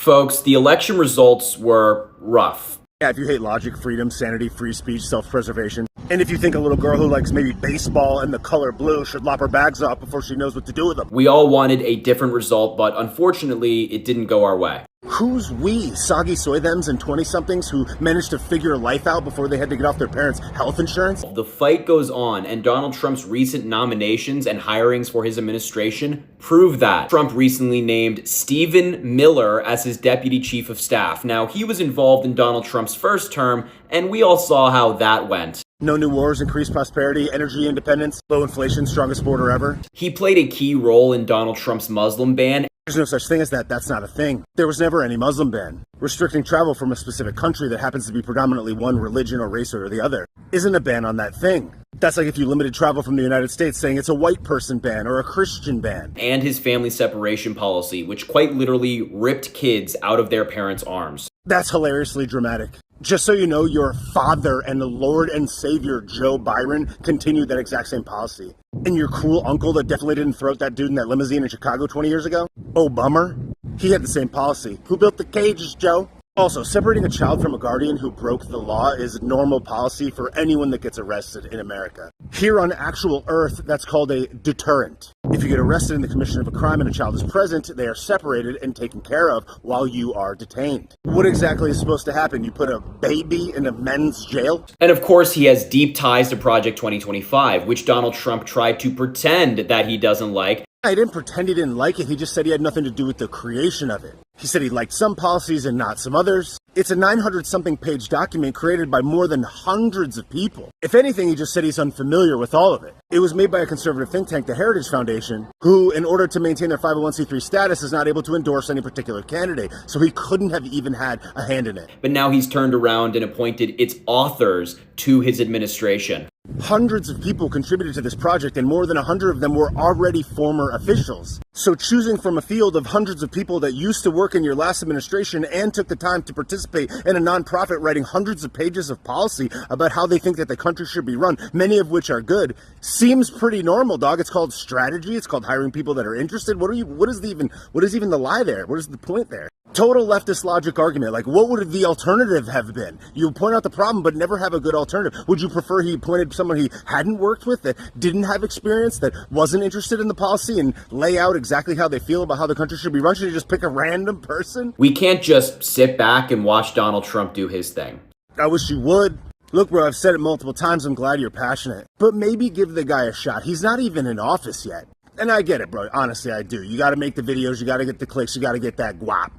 Folks, the election results were rough. Yeah, if you hate logic, freedom, sanity, free speech, self-preservation, and if you think a little girl who likes maybe baseball and the color blue should lop her bags off before she knows what to do with them. We all wanted a different result, but unfortunately, it didn't go our way. Who's we? Soggy soy thems and 20-somethings who managed to figure life out before they had to get off their parents' health insurance? The fight goes on, and Donald Trump's recent nominations and hirings for his administration prove that. Trump recently named Stephen Miller as his deputy chief of staff. Now, he was involved in Donald Trump's first term, and we all saw how that went. No new wars, increased prosperity, energy independence, low inflation, strongest border ever. He played a key role in Donald Trump's Muslim ban. There's no such thing as that. That's not a thing. There was never any Muslim ban. Restricting travel from a specific country that happens to be predominantly one religion or race or the other isn't a ban on that thing. That's like if you limited travel from the United States saying it's a white person ban or a Christian ban. And his family separation policy, which quite literally ripped kids out of their parents' arms. That's hilariously dramatic. Just so you know, your father and the Lord and Savior Joe Byron continued that exact same policy. And your cool uncle that definitely didn't throw out that dude in that limousine in Chicago 20 years ago? Oh, bummer. He had the same policy. Who built the cages, Joe? Also, separating a child from a guardian who broke the law is normal policy for anyone that gets arrested in America. Here on actual Earth, that's called a deterrent. If you get arrested in the commission of a crime and a child is present, they are separated and taken care of while you are detained. What exactly is supposed to happen? You put a baby in a men's jail? And of course, he has deep ties to Project 2025, which Donald Trump tried to pretend that he doesn't like. I didn't pretend he didn't like it. He just said he had nothing to do with the creation of it. He said he liked some policies and not some others. It's a 900-something page document created by more than hundreds of people. If anything, he just said he's unfamiliar with all of it. It was made by a conservative think tank, the Heritage Foundation, who, in order to maintain their 501c3 status, is not able to endorse any particular candidate. So he couldn't have even had a hand in it. But now he's turned around and appointed its authors to his administration. Hundreds of people contributed to this project, and more than 100 of them were already former officials. So choosing from a field of hundreds of people that used to work in your last administration and took the time to participate in a nonprofit writing hundreds of pages of policy about how they think that the country should be run, many of which are good, seems pretty normal, dog. It's called strategy. It's called hiring people that are interested. What is even the lie there? What is the point there? Total leftist logic argument. Like, what would the alternative have been? You point out the problem, but never have a good alternative. Would you prefer he appointed someone he hadn't worked with, that didn't have experience, that wasn't interested in the policy, and lay out exactly how they feel about how the country should be run? Should you just pick a random person? We can't just sit back and watch Donald Trump do his thing. I wish you would. Look, bro, I've said it multiple times. I'm glad you're passionate. But maybe give the guy a shot. He's not even in office yet. And I get it, bro. Honestly, I do. You got to make the videos. You got to get the clicks. You got to get that guap.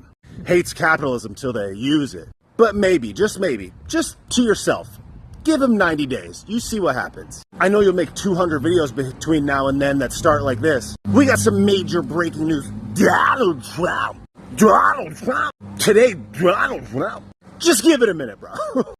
Hates capitalism till they use it. But maybe, just to yourself, give him 90 days. You see what happens. I know you'll make 200 videos between now and then that start like this. We got some major breaking news. Donald Trump. Today, Donald Trump. Just give it a minute, bro.